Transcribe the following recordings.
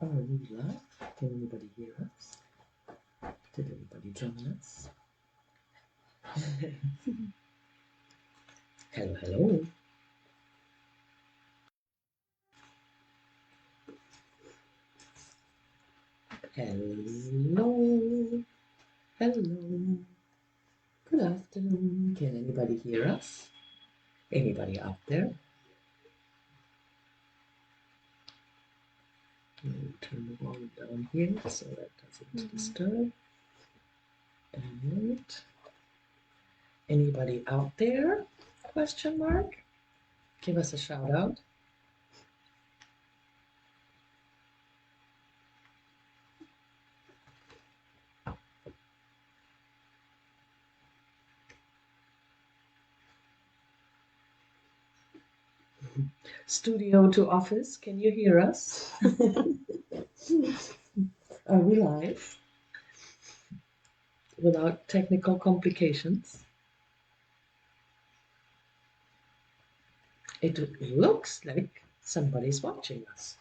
Are we live? Can anybody hear us? Did anybody join us? Hello, hello. Hello. Hello. Good afternoon. Can anybody hear us? Anybody out there? We'll turn the volume down here so that doesn't disturb. And anybody out there? Question mark? Give us a shout out. Studio to office, can you hear us? Are we live? Without technical complications? It looks like somebody's watching us.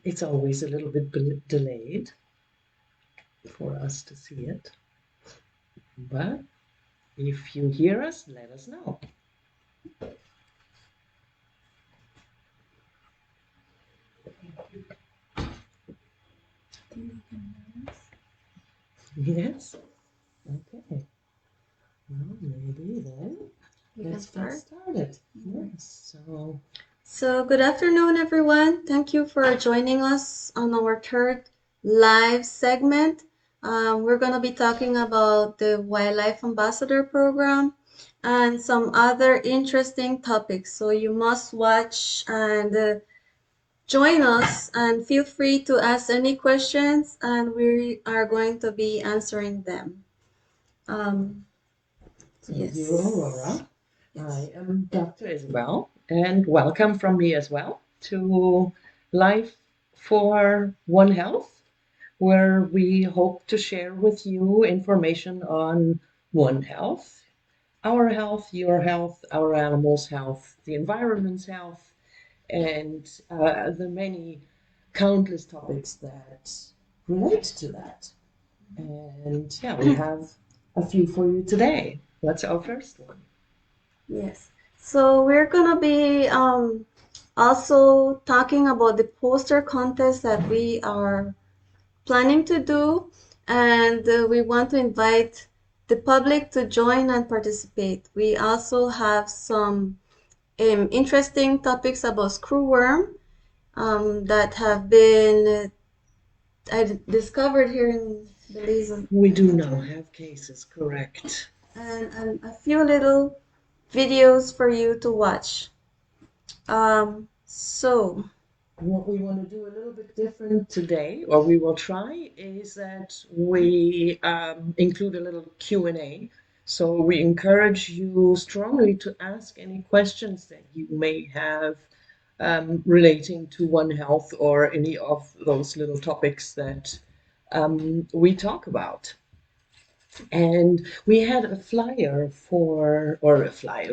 It's always a little bit delayed for us to see it. But if you hear us, let us know. Yes? Okay. Well, maybe then let's get started. Yes. So good afternoon, everyone. Thank you for joining us on our third live segment. We're going to be talking about the Wildlife Ambassador Program and some other interesting topics. So you must watch and join us, and feel free to ask any questions, and we are going to be answering them. Thank you, Aurora. I am Dr. Isabel, and welcome from me as well to Life for One Health, where we hope to share with you information on One Health, our health, your health, our animals' health, the environment's health, and the many countless topics that relate to that. And yeah, we have a few for you today. What's our first one? Yes. So we're going to be also talking about the poster contest that we are planning to do, and we want to invite the public to join and participate. We also have some interesting topics about screwworm that have been discovered here in Belize. We do now have cases, correct. And a few little videos for you to watch. So what we want to do a little bit different today, or we will try, is that we include a little Q&A. So we encourage you strongly to ask any questions that you may have relating to One Health or any of those little topics that we talk about. And we had a flyer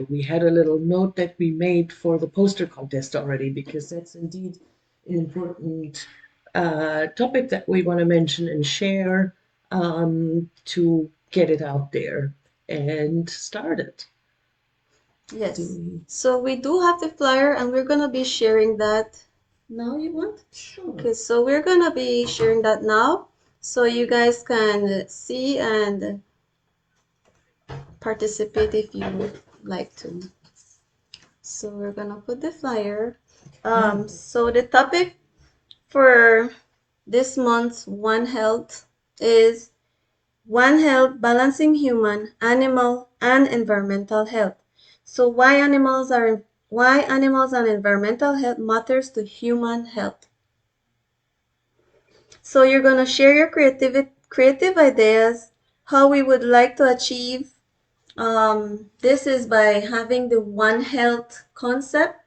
we had a little note that we made for the poster contest already, because that's indeed an important topic that we want to mention and share to get it out there and start it. Yes. So we do have the flyer, and we're going to be sharing that now. You want? Sure. Okay, so we're going to be sharing that now so you guys can see and participate if you would like to. So we're going to put the flyer. So the topic for this month's One Health is One Health, balancing human, animal, and environmental health. So why animals and environmental health matters to human health. So you're going to share your creative ideas, how we would like to achieve. This is by having the One Health concept.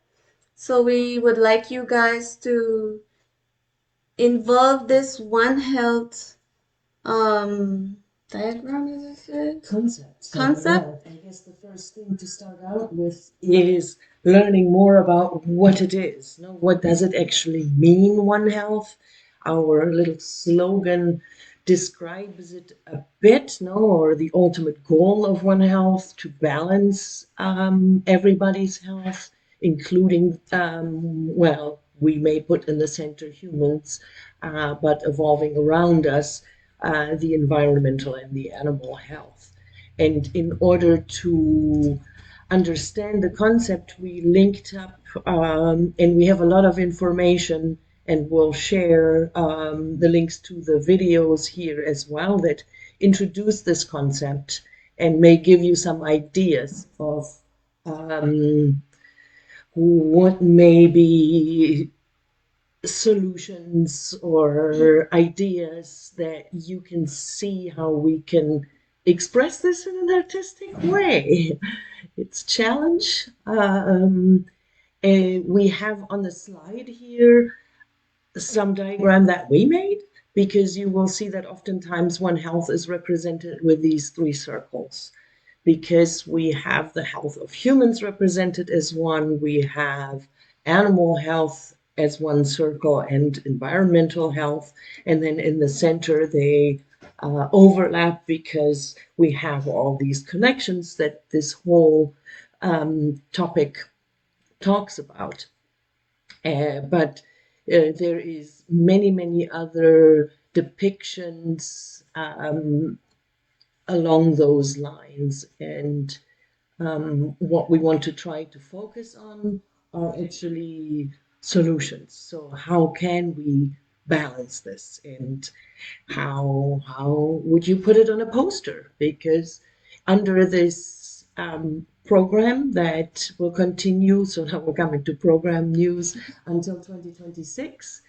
So we would like you guys to involve this One Health diagram, is it? Concept. So, Concept? yeah, I guess the first thing to start out with is learning more about what it is. No, what does it actually mean, One Health? Our little slogan describes it a bit, no, or the ultimate goal of One Health to balance everybody's health, including, well, we may put in the center humans, but evolving around us, the environmental and the animal health. And in order to understand the concept, we linked up and we have a lot of information, and we'll share the links to the videos here as well that introduce this concept and may give you some ideas of what may be solutions or ideas that you can see how we can express this in an artistic way. It's a challenge. We have on the slide here some diagram that we made, because you will see that oftentimes One Health is represented with these three circles, because we have the health of humans represented as one, we have animal health as one circle, and environmental health, and then in the center they overlap because we have all these connections that this whole topic talks about. But there is many other depictions along those lines, and what we want to try to focus on are actually solutions. So how can we balance this, and how would you put it on a poster? Because under this program that will continue, so now we're coming to program news until 2026,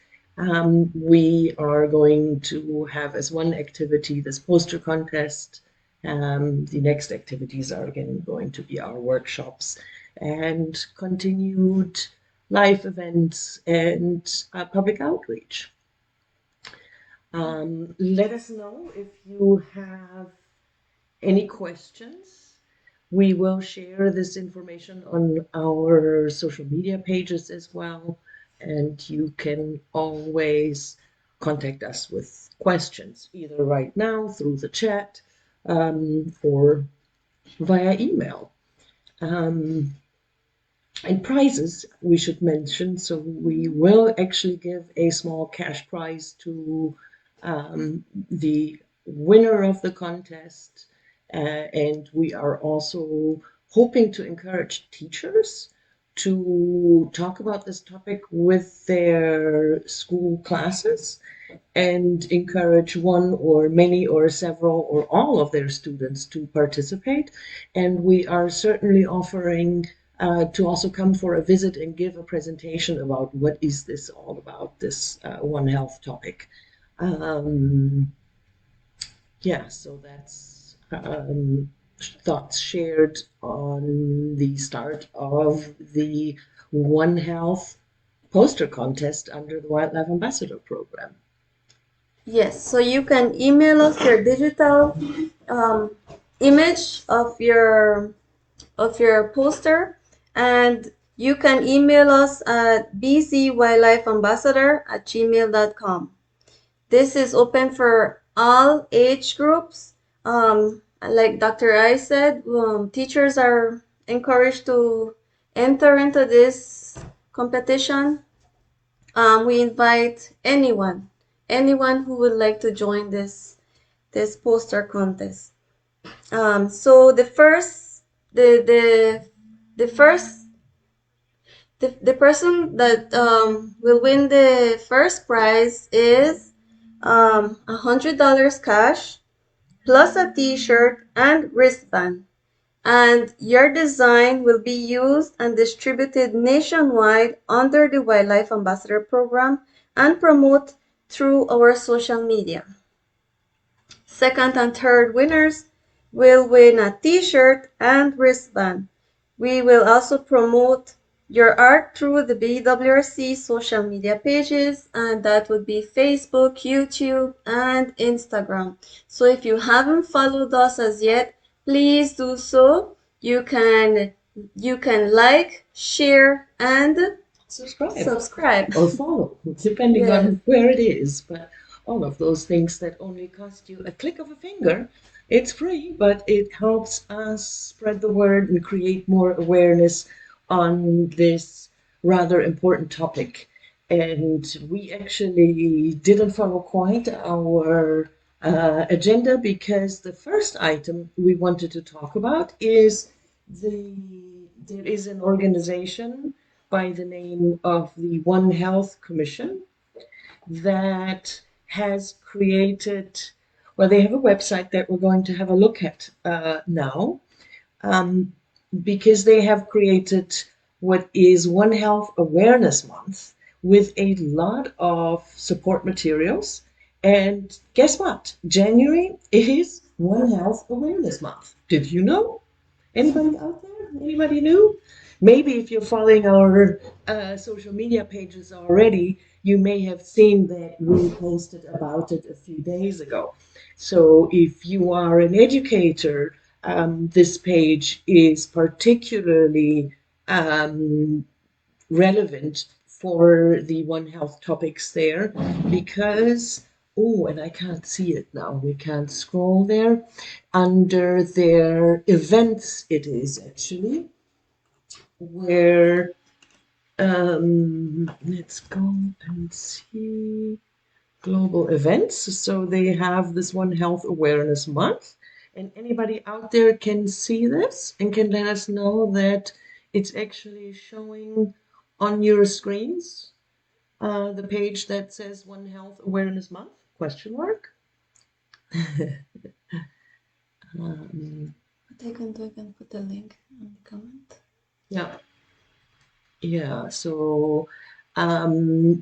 we are going to have as one activity this poster contest. The next activities are again going to be our workshops and continued live events and public outreach. Let us know if you have any questions. We will share this information on our social media pages as well, and you can always contact us with questions, either right now through the chat or via email. And prizes, we should mention. So we will actually give a small cash prize to the winner of the contest. And we are also hoping to encourage teachers to talk about this topic with their school classes and encourage one or many or several or all of their students to participate. And we are certainly offering to also come for a visit and give a presentation about what is this all about, this One Health topic. Yeah, so that's thoughts shared on the start of the One Health poster contest under the Wildlife Ambassador Program. Yes, so you can email us your digital image of your poster, and you can email us at bzwildlifeambassador@gmail.com. This is open for all age groups. Like Dr. I said, teachers are encouraged to enter into this competition. We invite anyone who would like to join this poster contest. So the person that will win the first prize is $100 cash plus a t-shirt and wristband. And your design will be used and distributed nationwide under the Wildlife Ambassador Program and promote through our social media. Second and third winners will win a t-shirt and wristband. We will also promote your art through the BWRC social media pages, and that would be Facebook, YouTube, and Instagram. So if you haven't followed us as yet, please do so. You can like, share, and subscribe. Or follow, depending Yes. on where it is. But all of those things that only cost you a click of a finger, it's free, but it helps us spread the word and create more awareness on this rather important topic. And we actually didn't follow quite our agenda because the first item we wanted to talk about is there is an organization by the name of the One Health Commission that has created, well, they have a website that we're going to have a look at now, um, because they have created what is One Health Awareness Month with a lot of support materials. And guess what? January is One Health Awareness Month. Did you know? Anybody out there? Anybody new? Maybe if you're following our social media pages already, you may have seen that we posted about it a few days ago. So if you are an educator, this page is particularly relevant for the One Health topics there because, oh, and I can't see it now, we can't scroll there. Under their events, it is actually where, let's go and see global events. So they have this One Health Awareness Month, and anybody out there can see this and can let us know that it's actually showing on your screens the page that says One Health Awareness Month, question mark. What I can do, I can put the link in the comment. Yeah. Yeah, so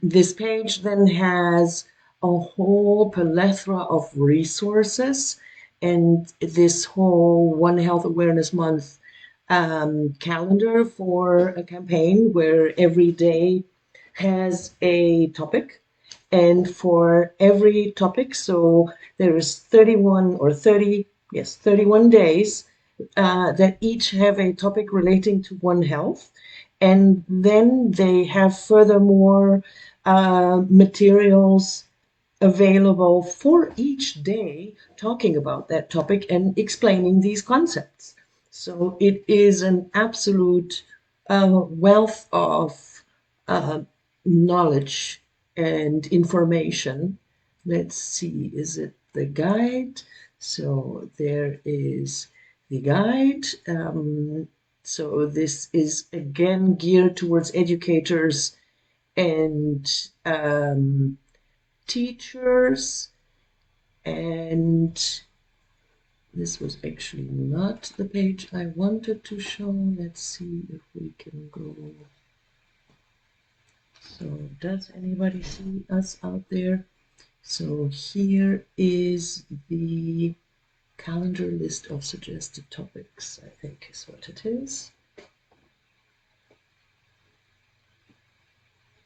this page then has a whole plethora of resources, and this whole One Health Awareness Month calendar for a campaign where every day has a topic. And for every topic, so there's 31 or 30, yes, 31 days that each have a topic relating to One Health. And then they have furthermore materials available for each day talking about that topic and explaining these concepts. So it is an absolute wealth of knowledge and information. Let's see, is it the guide? So there is the guide. So this is again geared towards educators and teachers, and this was actually not the page I wanted to show. Let's see if we can go. So does anybody see us out there? So here is the calendar list of suggested topics, I think is what it is.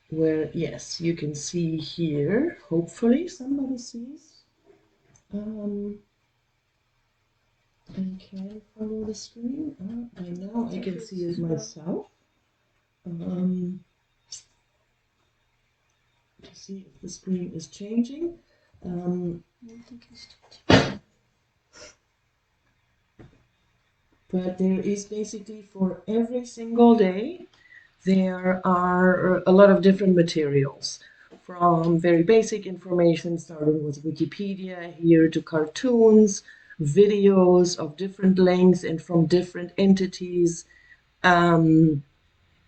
Where, yes, you can see here, hopefully somebody sees, and can follow the screen. I know I can see it myself. To see if the screen is changing. But there is basically for every single day, there are a lot of different materials, from very basic information starting with Wikipedia here to cartoons, videos of different lengths and from different entities, and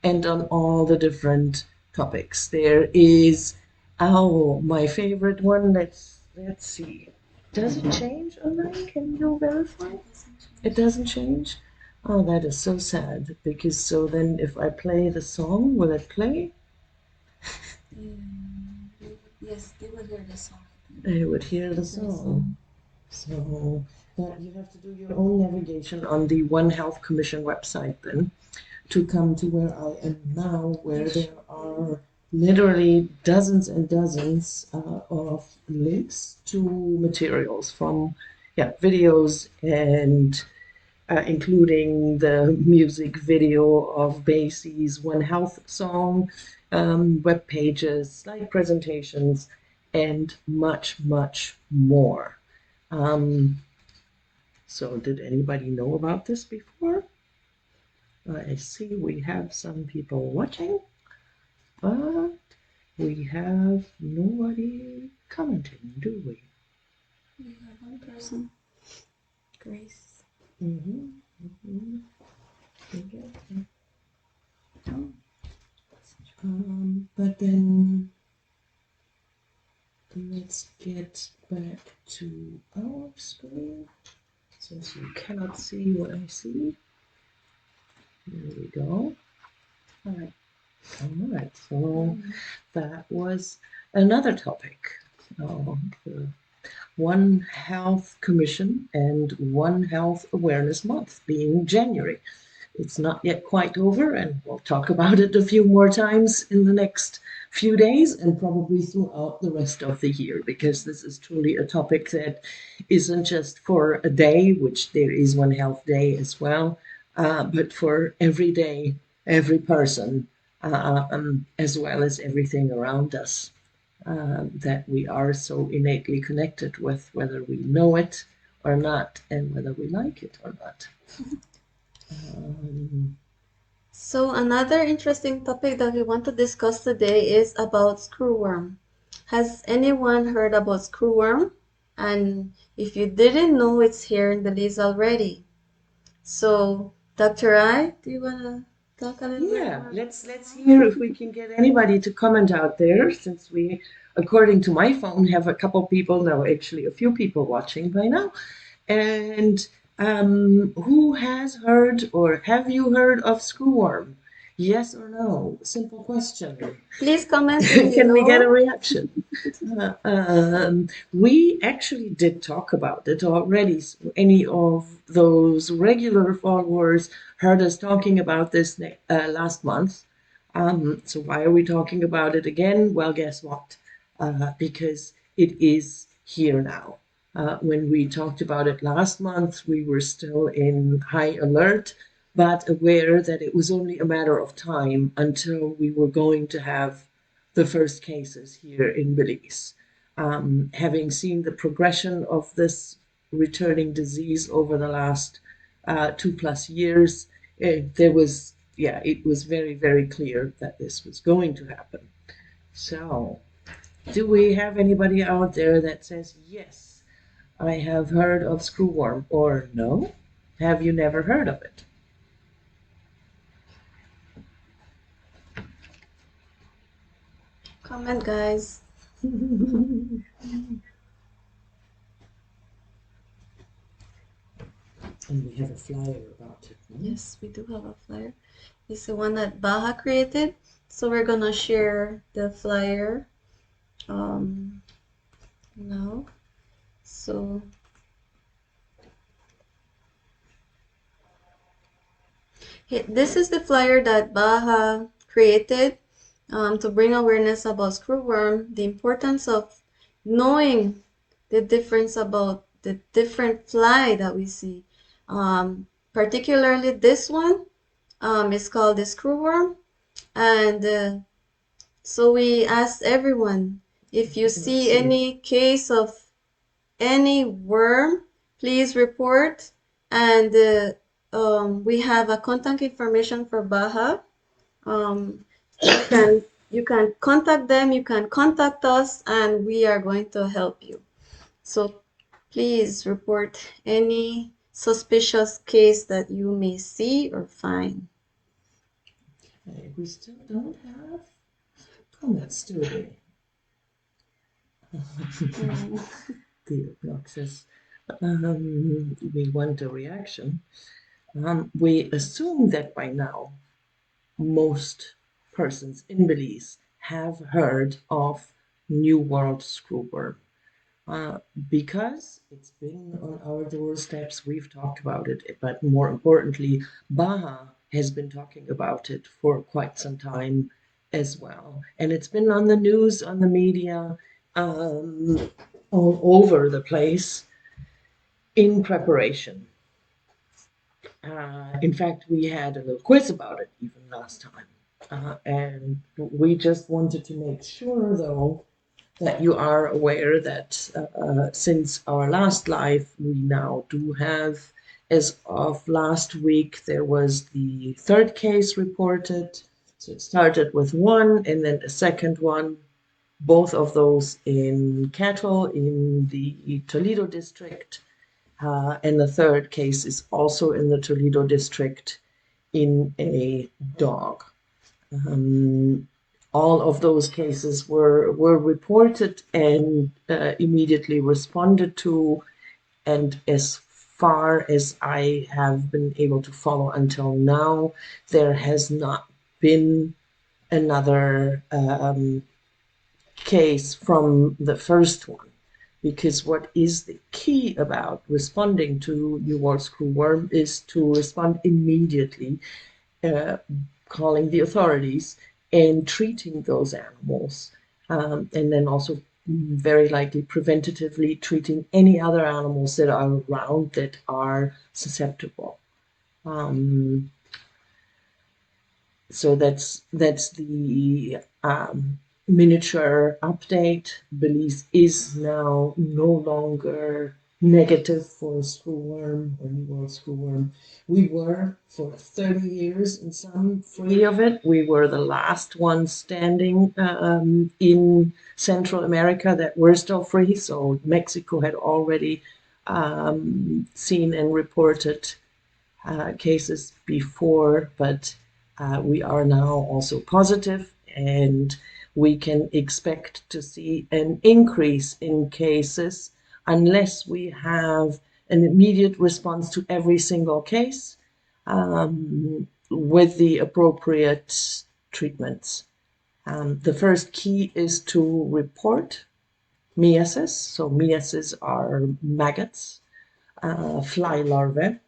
on all the different topics. There is, oh, my favorite one, let's see. Does it change online? Can you verify? It doesn't change? Oh, that is so sad, because so then if I play the song, will it play? Yes, they would hear the song. They would hear the song. So you have to do your own navigation on the One Health Commission website then to come to where I am now, where there are literally dozens and dozens of links to materials from videos and including the music video of Basie's One Health song, web pages, slide presentations, and much, much more. So did anybody know about this before? I see we have some people watching, but we have nobody commenting, do we? We have one person, Grace. Mm-hmm. Mm-hmm. Okay. But then let's get back to our screen since you cannot see what I see. There we go. All right. All right. So that was another topic. The One Health Commission and One Health Awareness Month being January. It's not yet quite over, and we'll talk about it a few more times in the next few days and probably throughout the rest of the year, because this is truly a topic that isn't just for a day, which there is One Health Day as well, but for every day, every person, as well as everything around us that we are so innately connected with, whether we know it or not, and whether we like it or not. So another interesting topic that we want to discuss today is about screwworm. Has anyone heard about screwworm? And if you didn't know, it's here in Belize already. So, Dr. I, do you want to talk a little bit more? Let's hear if we can get anybody to comment out there, since we, according to my phone, have a couple people, no, actually a few people watching by now. And who has heard or have you heard of screwworm? Yes or no? Simple question. Please comment Can we get a below. reaction? We actually did talk about it already. So any of those regular followers heard us talking about this last month. So why are we talking about it again? Well, guess what? Because it is here now. When we talked about it last month, we were still in high alert, but aware that it was only a matter of time until we were going to have the first cases here in Belize. Having seen the progression of this returning disease over the last 2+ years, it was very, very clear that this was going to happen. So, do we have anybody out there that says, yes, I have heard of screwworm, or no? Have you never heard of it? Comment, guys. And we have a flyer about it. No? Yes, we do have a flyer. It's the one that Baha created. So we're gonna share the flyer now. So this is the flyer that Baha created to bring awareness about screwworm, the importance of knowing the difference about the different fly that we see. Particularly this one is called the screwworm. And so we asked everyone, if you see any case of any worm, please report. And we have a contact information for Baha. You can contact them, you can contact us, and we are going to help you. So please report any suspicious case that you may see or find. Okay, we still don't have comments, do we? The obnoxious. We want a reaction. We assume that by now most persons in Belize have heard of New World Screwworm. Uh, because it's been on our doorsteps, we've talked about it, but more importantly, Baja has been talking about it for quite some time as well. And it's been on the news, on the media, um, all over the place in preparation. In fact, we had a little quiz about it even last time. And we just wanted to make sure, though, that you are aware that since our last live, we now do have, as of last week, there was the third case reported. So it started with one and then a second one, both of those in cattle in the Toledo district. And the third case is also in the Toledo district in a dog. All of those cases were reported and immediately responded to. And as far as I have been able to follow until now, there has not been another case from the first one. Because what is the key about responding to New World Screwworm is to respond immediately, uh, calling the authorities and treating those animals. And then also very likely preventatively treating any other animals that are around that are susceptible. Um, so that's the miniature update. Belize is now no longer negative for screwworm or New World screwworm. We were for 30 years and some free of it. We were the last ones standing in Central America that were still free. So Mexico had already seen and reported cases before, but we are now also positive, and we can expect to see an increase in cases unless we have an immediate response to every single case with the appropriate treatments. The first key is to report myiasis. So myiasis are maggots, fly larvae.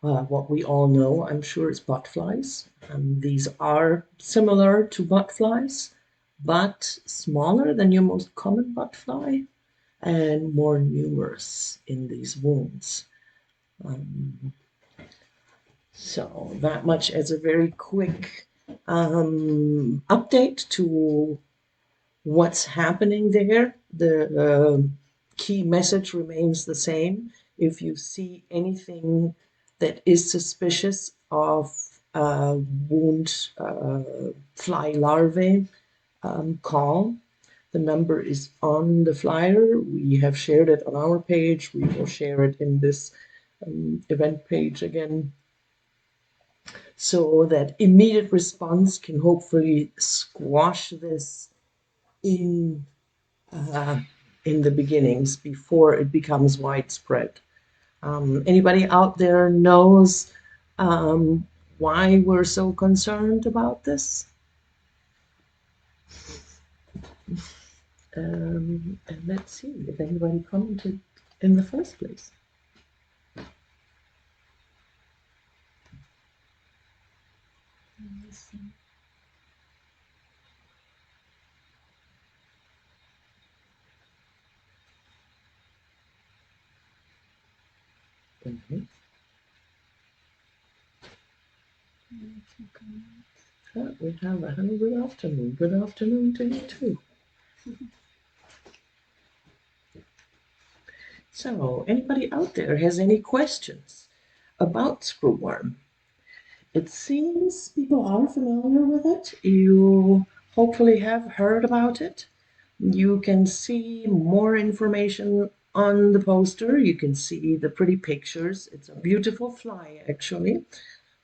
What we all know, I'm sure, is botflies. These are similar to botflies, but smaller than your most common botfly and more numerous in these wounds. So that much as a very quick update to what's happening there. The key message remains the same. If you see anything that is suspicious of wound fly larvae, call. The number is on the flyer. We have shared it on our page. We will share it in this event page again, so that immediate response can hopefully squash this in in the beginnings before it becomes widespread. Anybody out there knows why we're so concerned about this? And let's see if anybody commented in the first place. Mm-hmm. We have a hello, good afternoon. Good afternoon to you too. So, anybody out there has any questions about screwworm? It seems people are familiar with it. You hopefully have heard about it. You can see more information on the poster. You can see the pretty pictures. It's a beautiful fly, actually.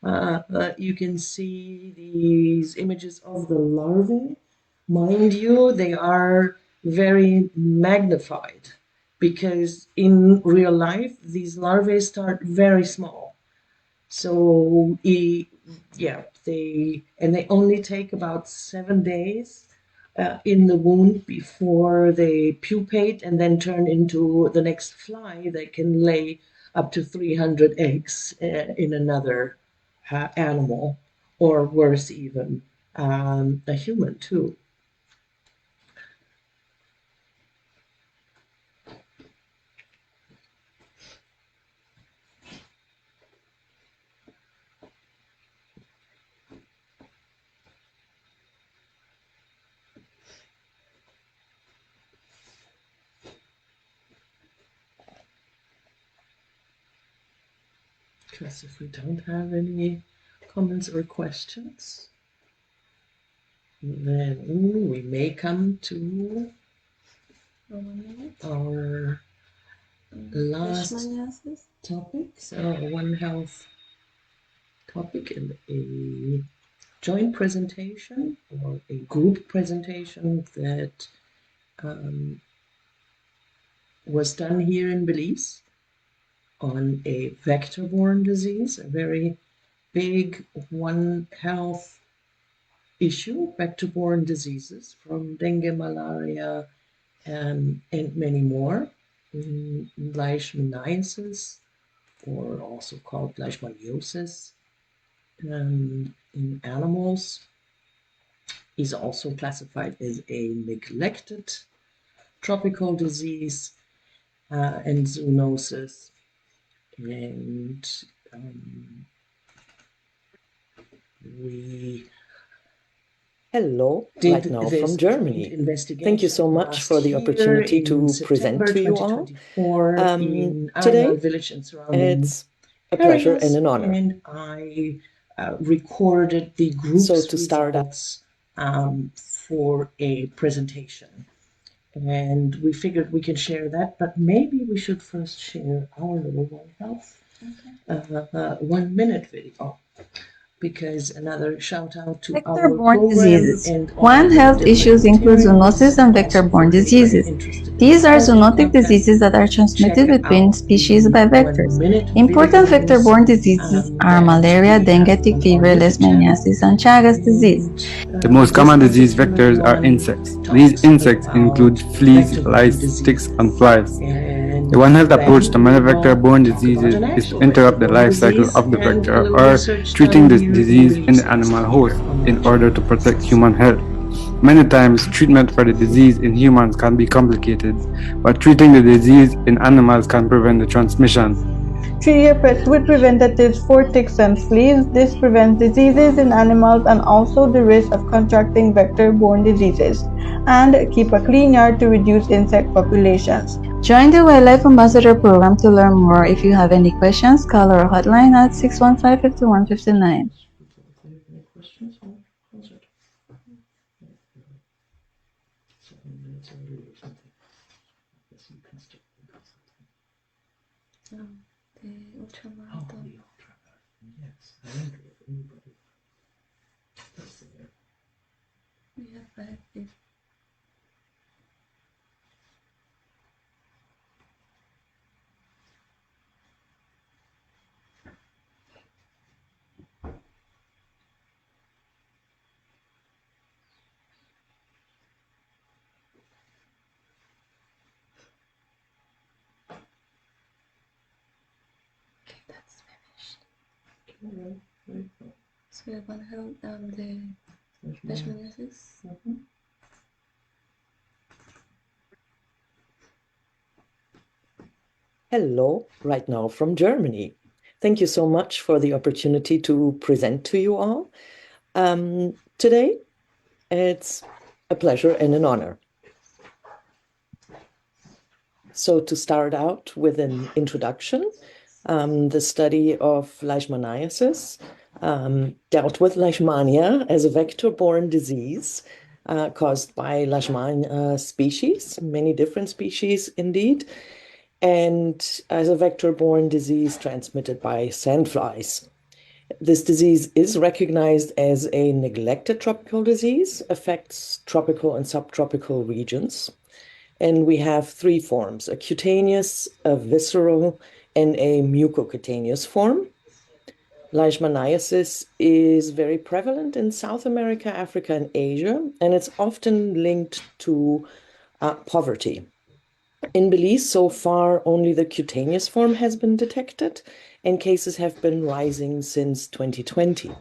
You can see these images of the larvae. Mind you, they are very magnified because in real life, these larvae start very small. So, yeah, they only take about 7 days in the wound before they pupate and then turn into the next fly. They can lay up to 300 eggs in another animal, or worse even, a human too. Because if we don't have any comments or questions, then we may come to our last topic. So One Health topic in a joint presentation or a group presentation that was done here in Belize on a vector-borne disease, a very big One Health issue, vector-borne diseases from dengue, malaria, and many more. Leishmaniasis, or also called leishmaniosis, in animals, is also classified as a neglected tropical disease and zoonosis. And we Hello, did right now this from Germany. investigation. Thank you so much for the opportunity to present to you all. In Today, village and surrounding it's a pleasure areas, and an honor. And I recorded the group's So to start results for a presentation. And we figured we can share that, but maybe we should first share our little One Health 1 minute video. Because another shout out to our Vector-borne program diseases. and all One the health different issues include materials zoonosis and also vector-borne very diseases. interested in These are health zoonotic content. diseases that are transmitted Check between out species the by vectors. 1 minute Important videos, vector-borne diseases are that malaria, we dengue, have tick on fever, our YouTube channel. leishmaniasis, and Chagas disease. The most This common disease particular vectors are one insects. These talks insects about include fleas, vector-borne lice, ticks, and diseases. flies. And The One Health then approach to we many will vector-borne talk about diseases an is to actual interrupt the vector-borne life cycle disease of the and a vector little or research treating done this here disease in Belize the last animal year host on in order to protect vector-borne human health. Many times, treatment for the disease in humans can be complicated, but treating the disease in animals can prevent the transmission. Treat your pets with preventatives for ticks and fleas. This prevents diseases in animals and also the risk of contracting vector-borne diseases. And keep a clean yard to reduce insect populations. Join the Wildlife Ambassador program to learn more. If you have any questions, call our hotline at 615-5159. So we have One Health, the leishmaniasis. Hello, right now from Germany. Thank you so much for the opportunity to present to you all. Today, it's a pleasure and an honor. So to start out with an introduction, the study of leishmaniasis dealt with leishmania as a vector-borne disease caused by Leishmania species, many different species indeed, and as a vector-borne disease transmitted by sandflies. This disease is recognized as a neglected tropical disease, affects tropical and subtropical regions. And we have three forms, a cutaneous, a visceral, and a mucocutaneous form. Leishmaniasis is very prevalent in South America, Africa, and Asia, and it's often linked to poverty. In Belize, so far, only the cutaneous form has been detected, and cases have been rising since 2020.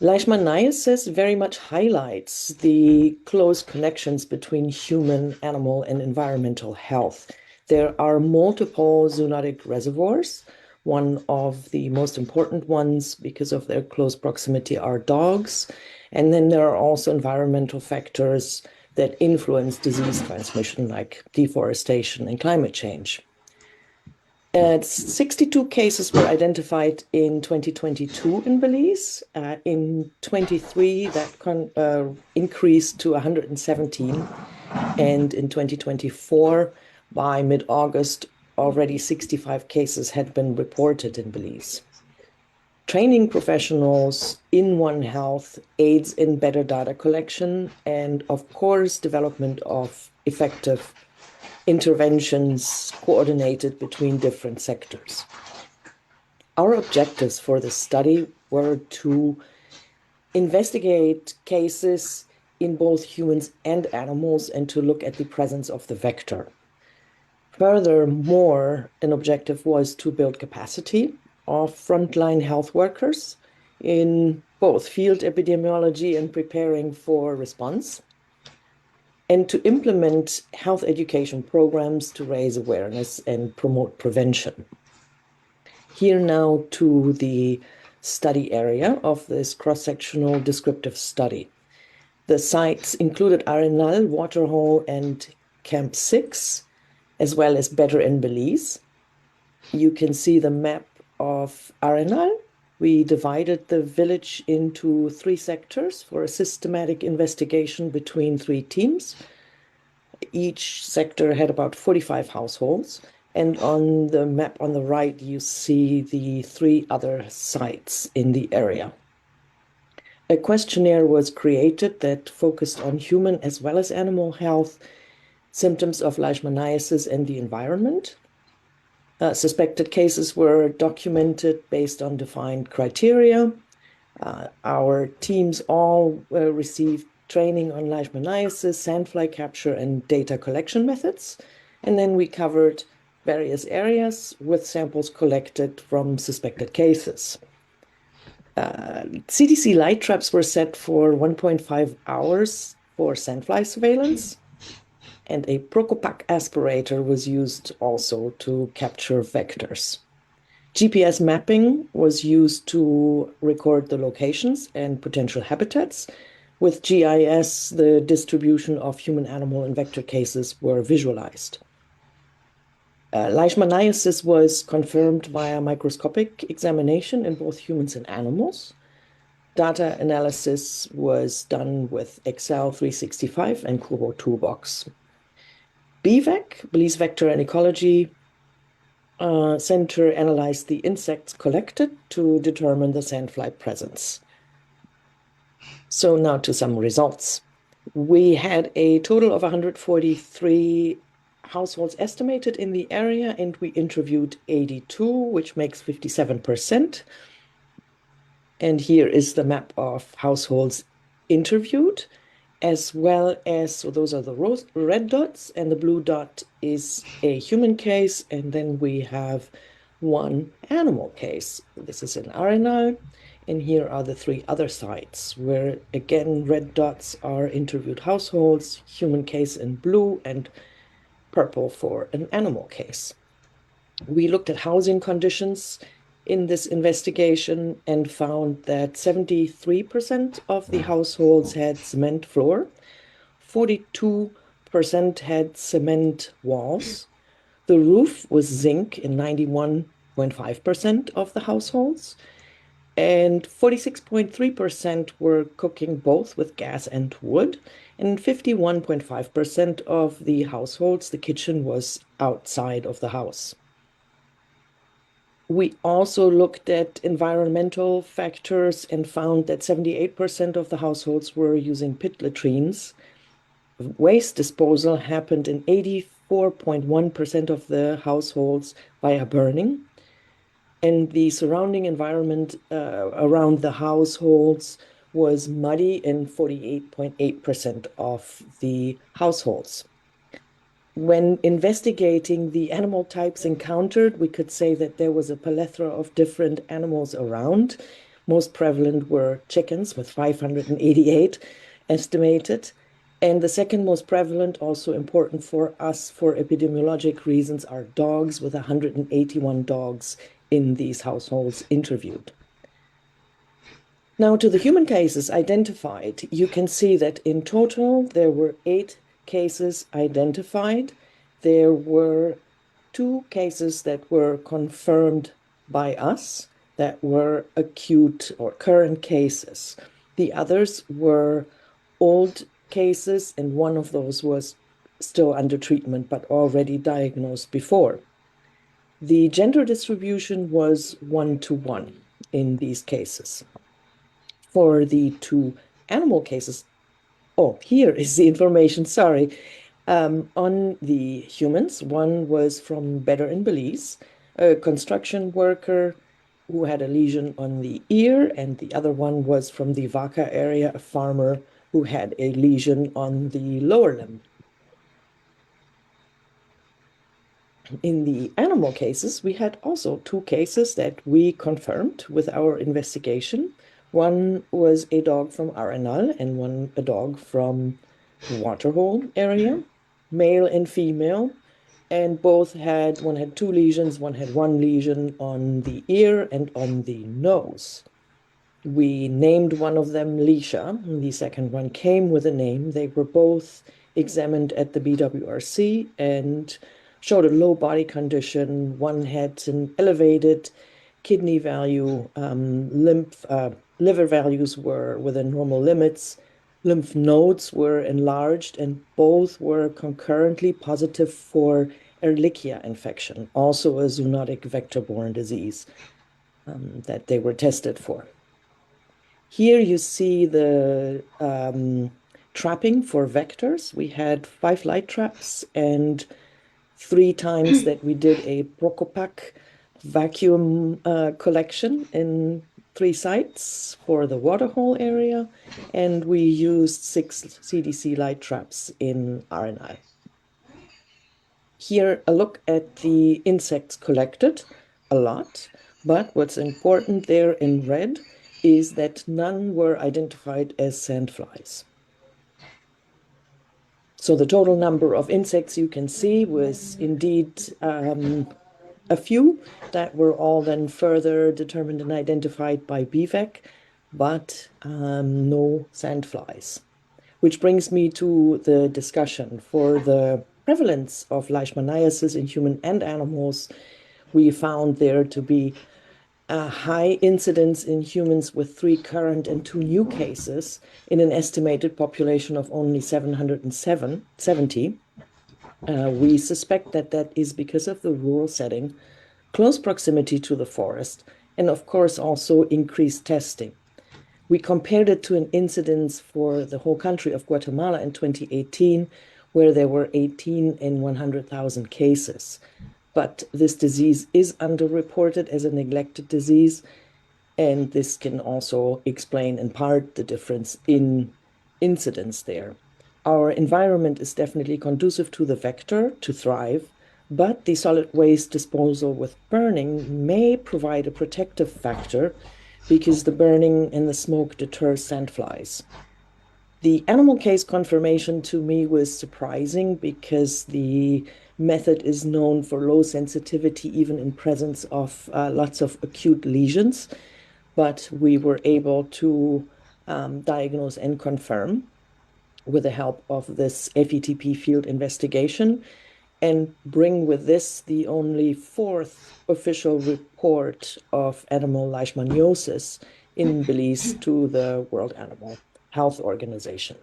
Leishmaniasis very much highlights the close connections between human, animal, and environmental health. There are multiple zoonotic reservoirs. One of the most important ones, because of their close proximity, are dogs. And then there are also environmental factors that influence disease transmission, like deforestation and climate change. 62 cases were identified in 2022 in Belize. In 23, that increased to 117. And in 2024, by mid-August, already 65 cases had been reported in Belize. Training professionals in One Health aids in better data collection and, of course, development of effective interventions coordinated between different sectors. Our objectives for this study were to investigate cases in both humans and animals and to look at the presence of the vector. Furthermore, an objective was to build capacity of frontline health workers in both field epidemiology and preparing for response, and to implement health education programs to raise awareness and promote prevention. Here now to the study area of this cross-sectional descriptive study. The sites included Arenal, Waterhole, and Camp 6, as well as Better in Belize. You can see the map of Arenal. We divided the village into 3 sectors for a systematic investigation between 3 teams. Each sector had about 45 households. And on the map on the right, you see the 3 other sites in the area. A questionnaire was created that focused on human as well as animal health, symptoms of leishmaniasis, and the environment. Suspected cases were documented based on defined criteria. Our teams all received training on leishmaniasis, sandfly capture, and data collection methods. And then we covered various areas with samples collected from suspected cases. CDC light traps were set for 1.5 hours for sandfly surveillance. And a Procopac aspirator was used also to capture vectors. GPS mapping was used to record the locations and potential habitats. With GIS, the distribution of human, animal, and vector cases were visualized. Leishmaniasis was confirmed via microscopic examination in both humans and animals. Data analysis was done with Excel 365 and Kubo Toolbox. BVEC, Belize Vector and Ecology Center, analyzed the insects collected to determine the sandfly presence. So now to some results. We had a total of 143 households estimated in the area, and we interviewed 82, which makes 57%. And here is the map of households interviewed, as well as, so those are the red dots, and the blue dot is a human case, and then we have 1 animal case. This is in Arenal, and here are the 3 other sites, where again, red dots are interviewed households, human case in blue, and purple for an animal case. We looked at housing conditions in this investigation and found that 73% of the households had cement floor, 42% had cement walls. The roof was zinc in 91.5% of the households, and 46.3% were cooking both with gas and wood, and 51.5% of the households, the kitchen was outside of the house. We also looked at environmental factors and found that 78% of the households were using pit latrines. Waste disposal happened in 84.1% of the households via burning. and the surrounding environment around the households was muddy in 48.8% of the households. When investigating the animal types encountered, we could say that there was a plethora of different animals around. Most prevalent were chickens, with 588 estimated. And the second most prevalent, also important for us for epidemiologic reasons, are dogs, with 181 dogs in these households interviewed. Now, to the human cases identified, you can see that in total there were 8 cases identified. There were 2 cases that were confirmed by us that were acute or current cases. The others were old cases, and one of those was still under treatment but already diagnosed before. The gender distribution was 1-to-1 in these cases. For the 2 animal cases, here is the information, sorry. On the humans, one was from Better in Belize, a construction worker who had a lesion on the ear, and the other one was from the Vaca area, a farmer who had a lesion on the lower limb. In the animal cases, we had also 2 cases that we confirmed with our investigation. One was a dog from Arenal and one a dog from the Waterhole area, male and female, and both had, one had 2 lesions, one had 1 lesion on the ear and on the nose. We named one of them Lisha, the second one came with a name. They were both examined at the BWRC and showed a low body condition. One had an elevated kidney value, liver values were within normal limits, lymph nodes were enlarged, and both were concurrently positive for Ehrlichia infection, also a zoonotic vector-borne disease that they were tested for. Here you see the trapping for vectors. We had 5 light traps, and 3 times that we did a Procopac vacuum collection in 3 sites for the Waterhole area, and we used 6 CDC light traps in RNI. Here, a look at the insects collected, a lot, but what's important there in red is that none were identified as sandflies. So the total number of insects you can see was indeed a few that were all then further determined and identified by BVEC, but no sandflies. Which brings me to the discussion. For the prevalence of leishmaniasis in human and animals, we found there to be a high incidence in humans with 3 current and 2 new cases in an estimated population of only 770. We suspect that that is because of the rural setting, close proximity to the forest, and of course also increased testing. We compared it to an incidence for the whole country of Guatemala in 2018, where there were 18 in 100,000 cases. But this disease is underreported as a neglected disease, and this can also explain in part the difference in incidence there. Our environment is definitely conducive to the vector to thrive, but the solid waste disposal with burning may provide a protective factor because the burning and the smoke deters sandflies. The animal case confirmation to me was surprising because the method is known for low sensitivity even in presence of lots of acute lesions, but we were able to diagnose and confirm with the help of this FETP field investigation and bring with this the only 4th official report of animal leishmaniosis in Belize to the World Animal Health Organization.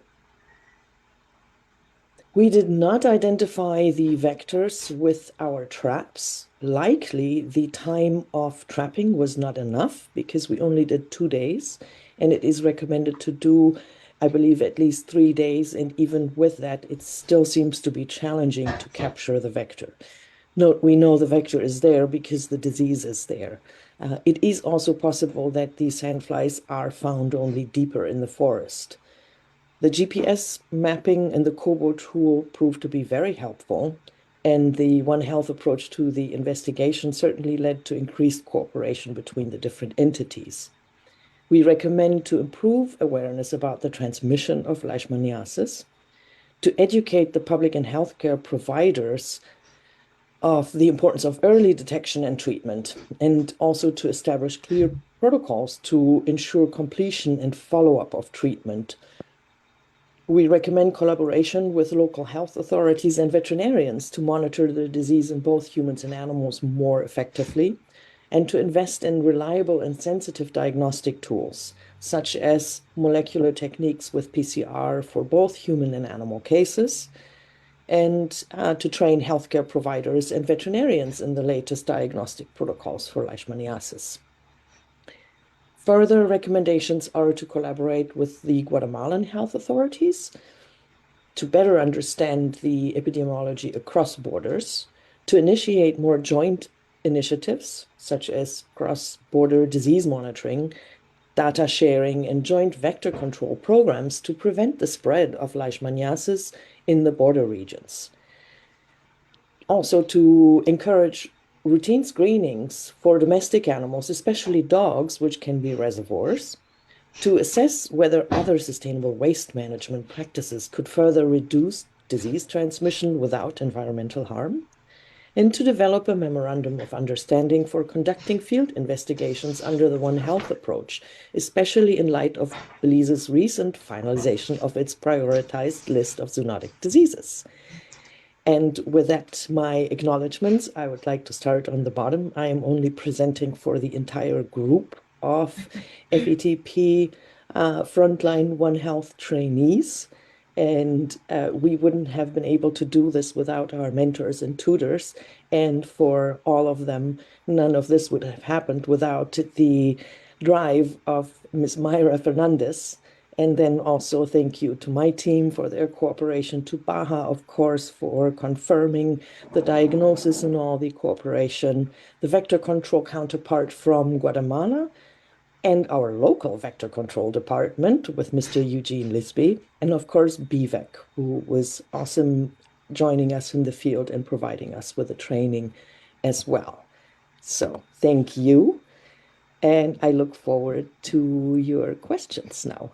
We did not identify the vectors with our traps. Likely the time of trapping was not enough because we only did 2 days, and it is recommended to do, I believe, at least 3 days, and even with that, it still seems to be challenging to capture the vector. Note, we know the vector is there because the disease is there. It is also possible that these sandflies are found only deeper in the forest. The GPS mapping and the Kobo tool proved to be very helpful, and the One Health approach to the investigation certainly led to increased cooperation between the different entities. We recommend to improve awareness about the transmission of leishmaniasis, to educate the public and healthcare providers of the importance of early detection and treatment, and also to establish clear protocols to ensure completion and follow-up of treatment. We recommend collaboration with local health authorities and veterinarians to monitor the disease in both humans and animals more effectively, and to invest in reliable and sensitive diagnostic tools, such as molecular techniques with PCR for both human and animal cases, and to train healthcare providers and veterinarians in the latest diagnostic protocols for leishmaniasis. Further recommendations are to collaborate with the Guatemalan health authorities to better understand the epidemiology across borders, to initiate more joint initiatives, such as cross-border disease monitoring, data sharing, and joint vector control programs to prevent the spread of leishmaniasis in the border regions. Also, to encourage routine screenings for domestic animals, especially dogs, which can be reservoirs, to assess whether other sustainable waste management practices could further reduce disease transmission without environmental harm, and to develop a memorandum of understanding for conducting field investigations under the One Health approach, especially in light of Belize's recent finalization of its prioritized list of zoonotic diseases. And with that, my acknowledgements, I would like to start on the bottom. I am only presenting for the entire group of FETP frontline One Health trainees. And we wouldn't have been able to do this without our mentors and tutors. And for all of them, none of this would have happened without the drive of Ms. Mayra Fernandez. And then also thank you to my team for their cooperation, to Baja, of course, for confirming the diagnosis and all the cooperation, the vector control counterpart from Guatemala, and our local vector control department with Mr. Eugene Lisby, and of course BVEC, who was awesome joining us in the field and providing us with the training as well. So thank you, and I look forward to your questions now.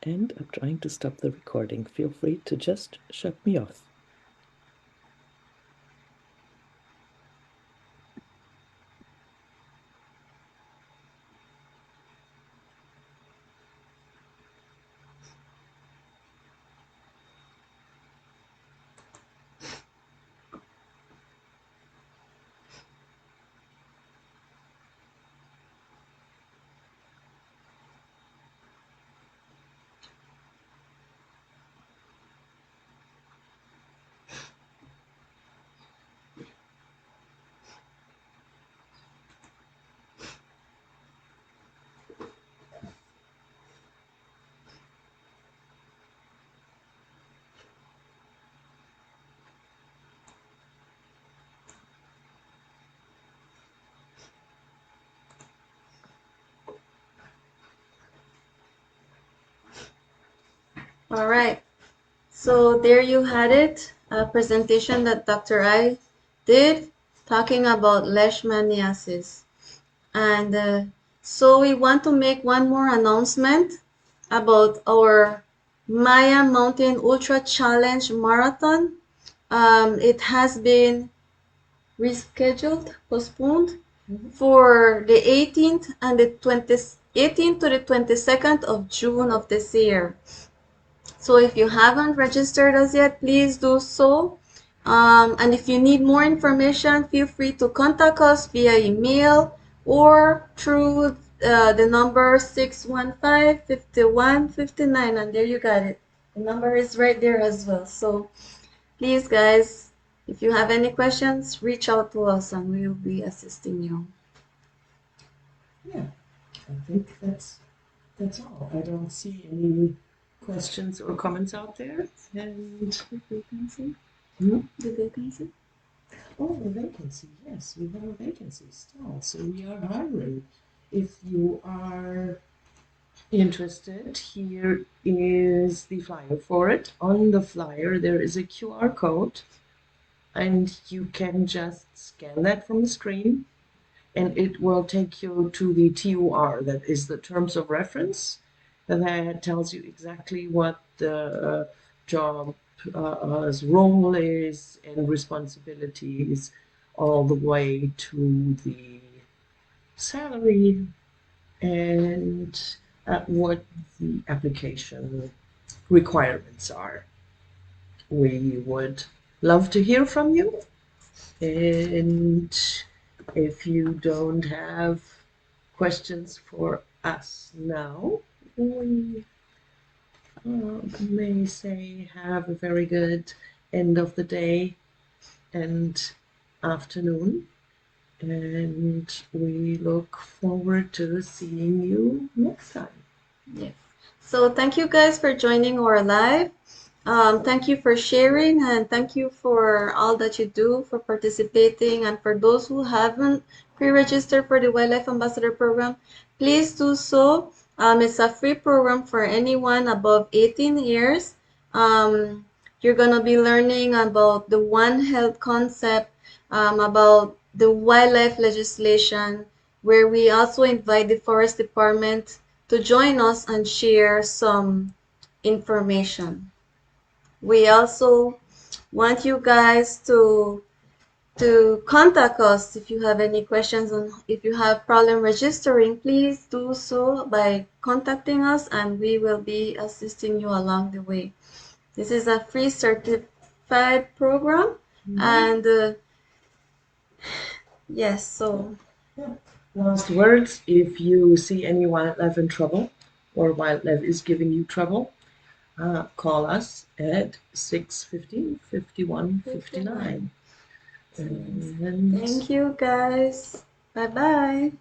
And I'm trying to stop the recording. Feel free to just shut me off. All right. So there you had it, a presentation that Dr. I did talking about leishmaniasis. And so we want to make one more announcement about our Maya Mountain Ultra Challenge Marathon. It has been rescheduled, postponed for the 18th and the 18th to the 22nd of June of this year. So if you haven't registered as yet, please do so. And if you need more information, feel free to contact us via email or through the number 615-5159. And there you got it. The number is right there as well. So please, guys, if you have any questions, reach out to us and we will be assisting you. Yeah. I think that's all. I don't see any questions or comments out there. And The vacancy? Hmm? The vacancy? Oh, the vacancy. Yes, we have a vacancy still. So we are hiring. If you are interested, here is the flyer for it. On the flyer, there is a QR code, and you can just scan that from the screen, and it will take you to the TOR, that is the terms of reference, that tells you exactly what the job's role is and responsibilities, all the way to the salary and what the application requirements are. We would love to hear from you. And if you don't have questions for us now, we may say have a very good end of the day and afternoon. And we look forward to seeing you next time. Yes. So thank you guys for joining our live. Thank you for sharing, and thank you for all that you do, for participating. And for those who haven't pre-registered for the Wildlife Ambassador Program, please do so. It's a free program for anyone above 18 years. You're going to be learning about the One Health concept, about the wildlife legislation, where we also invite the Forest Department to join us and share some information. We also want you guys to contact us if you have any questions, on if you have problem registering, please do so by contacting us, and we will be assisting you along the way. This is a free certified program, and yes, so Last words, if you see any wildlife in trouble or wildlife is giving you trouble, call us at 650-5159. And thank you guys. Bye bye.